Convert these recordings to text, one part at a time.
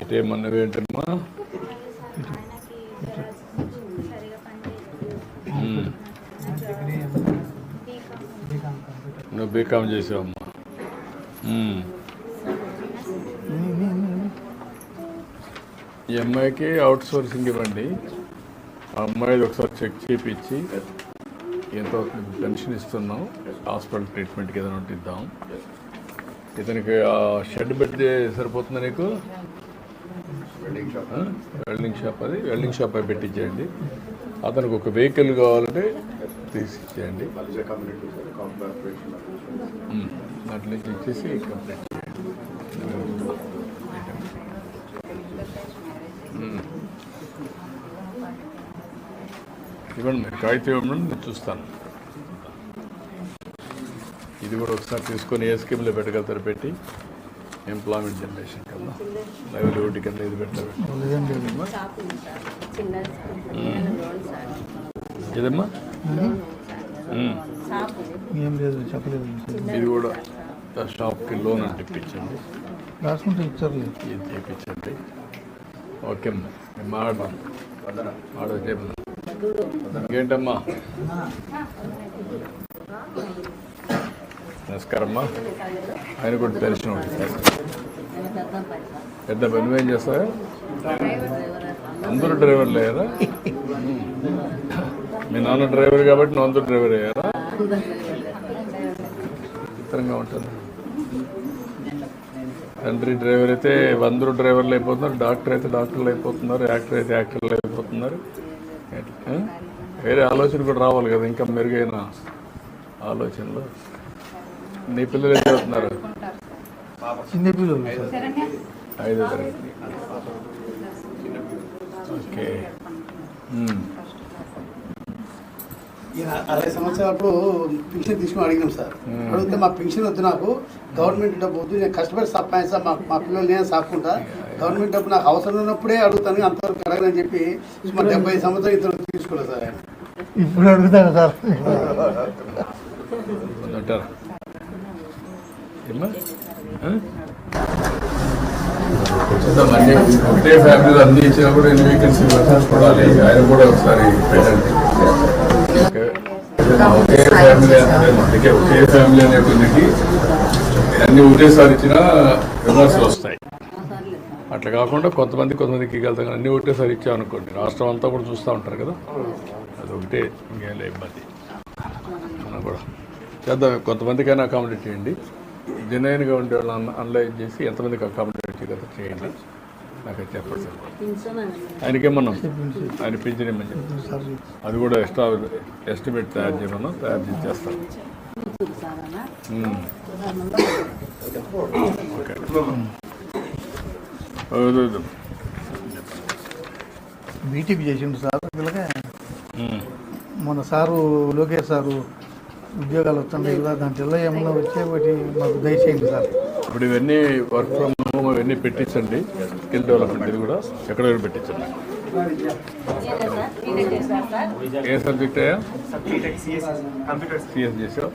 ఇటేమన్నవి ఏంటమ్మా? నువ్వు బీకామ్ చేసావమ్మా. ఈ అమ్మాయికి అవుట్ సోర్సింగ్ ఇవ్వండి. ఆ అమ్మాయిది ఒకసారి చెక్ చేయించి ఎంతో పెన్షన్ ఇస్తున్నాం, హాస్పిటల్ ట్రీట్మెంట్కి ఏదైనా ఉంటే ఇద్దాం. ఇతనికి షెడ్ పెడితే సరిపోతుంది నీకు. వెల్డింగ్ షాప్, అది వెల్డింగ్ షాప్ అవి పెట్టించేయండి. అతనికి ఒక వెహికల్ కావాలంటే తీసిచ్చేయండి. అట్ల నుంచి ఇచ్చేసి కంప్లీట్ చేయండి. ఇవ్వండి, మీరు కాగితం ఇవ్వండి, నేను చూస్తాను. ఇది కూడా ఒకసారి తీసుకొని ఏ స్కీమ్లో పెట్టగలుగుతారు పెట్టి, ఎంప్లాయ్మెంట్ జనరేషన్ కన్నా లైవ్లీహుడ్ కింద ఇది పెట్టారు. ఇదమ్మా ఇది కూడా షాప్కి లోన్ అంటే ఇప్పించండి, ఇది చేయించండి. ఓకే అమ్మా, మేము మాట్లాడదాం. ఇంకేంటమ్మా? నమస్కారమ్మా. ఆయన కూడా తెలిసిన పెద్ద పని ఏం చేస్తారా? అందరూ డ్రైవర్లు అయ్యారా? మీ నాన్న డ్రైవర్ కాబట్టి నువ్వు అందరూ డ్రైవర్ అయ్యారా? చిత్రంగా ఉంటుంది. తండ్రి డ్రైవర్ అయితే అందరూ డ్రైవర్లు అయిపోతున్నారు, డాక్టర్ అయితే డాక్టర్లు అయిపోతున్నారు, యాక్టర్ అయితే యాక్టర్లు అయిపోతున్నారు. వేరే ఆలోచన కూడా రావాలి కదా, ఇంకా మెరుగైన ఆలోచనలు. నీ పిల్లలు ఏం చదువుతున్నారు? చిన్న పిల్లలు, 5వ తరగతి. ఓకే. 60 సంవత్సరాలప్పుడు పెన్షన్ తీసుకుని అడిగినాం సార్. అడిగితే మా పెన్షన్ వద్దు, నాకు గవర్నమెంట్ డబ్బు వద్దు, నేను కష్టపడి సంపాదిస్తా, మా పిల్లలు నేను సాకుంటా, గవర్నమెంట్ డబ్బు నాకు అవసరం ఉన్నప్పుడే అడుగుతాను, అంతవరకు అడగనని చెప్పి సుమారు 70 సంవత్సరాలు ఇతరులు తీసుకోలేదు సార్. ఇప్పుడు అడుగుతాను సార్. ఒకటే ఫ్యామిలీలో అన్ని ఇచ్చినా కూడా ఎన్ని వేకెన్సీ చూడాలి. ఆయన కూడా ఒకసారి పెట్టండి. ఒకే ఫ్యామిలీ అందుకే ఒకే ఫ్యామిలీ అనే కొన్నికి అన్ని ఒకటేసారి ఇచ్చినా విమర్శలు వస్తాయి. అట్లా కాకుండా కొంతమందికి ఇవ్వగలుగుతాం. అన్ని ఒకటేసారి ఇచ్చామనుకోండి, రాష్ట్రం అంతా కూడా చూస్తూ ఉంటారు కదా, అది ఒకటే, ఇంకేం ఇబ్బంది. మనం కూడా చేద్దాం, కొంతమందికైనా అకామిడేట్ చేయండి. జెన్యున్గా ఉండే వాళ్ళని అనలైజ్ చేసి ఎంతమందికి అకామిడేట్ చేయగలరు చేయండి. నాకు అది చెప్పండి. ఆయనకేమన్నాం, ఆయన పింఛన్ ఇమ్మని చెప్పి అది కూడా ఎస్టిమేట్ తయారు చేయమన్నాం, తయారు చేసి చేస్తాం. బీటీపీ చేసిండు సార్. మన సారు లోకేష్ సారు ఉద్యోగాలు వస్తున్నాయి కదా, దాంట్లో ఏమన్నా వచ్చేటి మాకు దయచేయండి సార్. ఇప్పుడు ఇవన్నీ వర్క్ ఫ్రమ్ హోమ్ ఇవన్నీ పెట్టించండి. స్కిల్ డెవలప్మెంట్ ఇది కూడా ఎక్కడెక్కడ పెట్టించండి. ఏ సబ్జెక్ట్ అయ్యా? సిఎస్ చేసావు.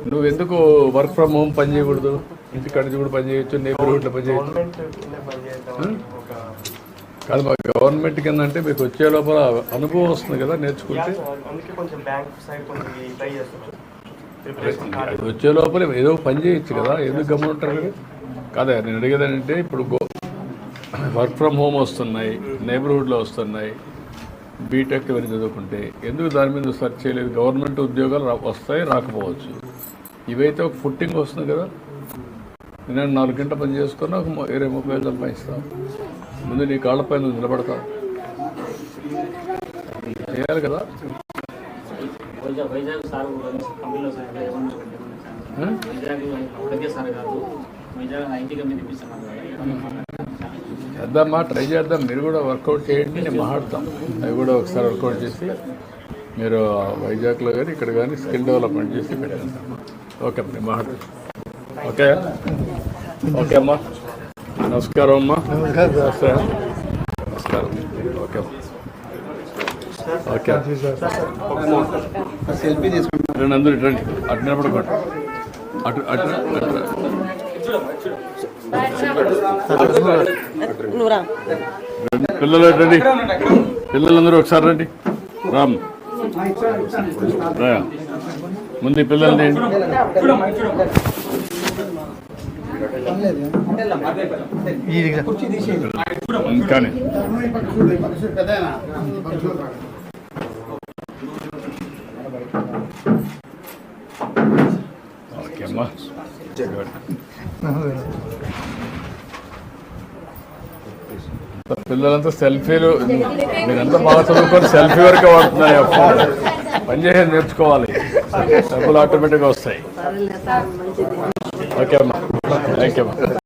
నువ్వు ఎందుకు వర్క్ ఫ్రమ్ హోమ్ పని చేయకూడదు? ఇంటికాడ నుంచి కూడా పని చేయొచ్చు, నేబర్హుడ్లో పని చేయొచ్చు. కాదు, మా గవర్నమెంట్ కింద అంటే మీకు వచ్చే లోపల అనుభవం వస్తుంది కదా, నేర్చుకుంటే వచ్చే లోపల ఏదో పని చేయొచ్చు కదా, ఎందుకు గమనింటారు కదా. కాదా నేను అడిగేదంటే, ఇప్పుడు వర్క్ ఫ్రమ్ హోమ్ వస్తున్నాయి, నేబర్హుడ్లో వస్తున్నాయి, బీటెక్ ఇవన్నీ చదువుకుంటే ఎందుకు దాని మీద సెర్చ్ చేయలేదు? గవర్నమెంట్ ఉద్యోగాలు వస్తాయి, రాకపోవచ్చు. ఇవైతే ఒక ఫుట్టింగ్ వస్తుంది కదా. నేను 4 గంటల పని చేసుకున్నా ఒక 20-30 సంపాదిస్తావు. ముందు నీ కాళ్ళపై నువ్వు నిలబడతావు, చేయాలి కదా. చేద్దామా, ట్రై చేద్దాం. మీరు కూడా వర్కౌట్ చేయండి, నేను మాట్లాడతాం. అవి కూడా ఒకసారి వర్కౌట్ చేసి మీరు వైజాగ్లో కానీ ఇక్కడ కానీ స్కిల్ డెవలప్మెంట్ చేసి పెట్టండి. ఓకే అమ్మా, నేను మాట్లాడతాను. ఓకే ఓకే అమ్మా, నమస్కారం అమ్మా. నమస్కారం. ఓకే ఓకే, సెల్ఫీ తీసుకుంటాను. అందరూ రండి, అటు నిలబడుకోండి. అటు అటు పిల్లలు రండి, పిల్లలందరూ ఒకసారి రండి. రామ్ రా, ముందు ఈ పిల్లలు రండి. కానీ ఓకే అమ్మా. పిల్లలంతా సెల్ఫీలు, మీరంతా బాగా చదువుకొని సెల్ఫీ వరకే వాడుతున్నారు. ఫోన్ పనిచేసేది నేర్చుకోవాలి, డబ్బులు ఆటోమేటిక్గా వస్తాయి. ఓకే అమ్మా, థ్యాంక్ యూ అమ్మా.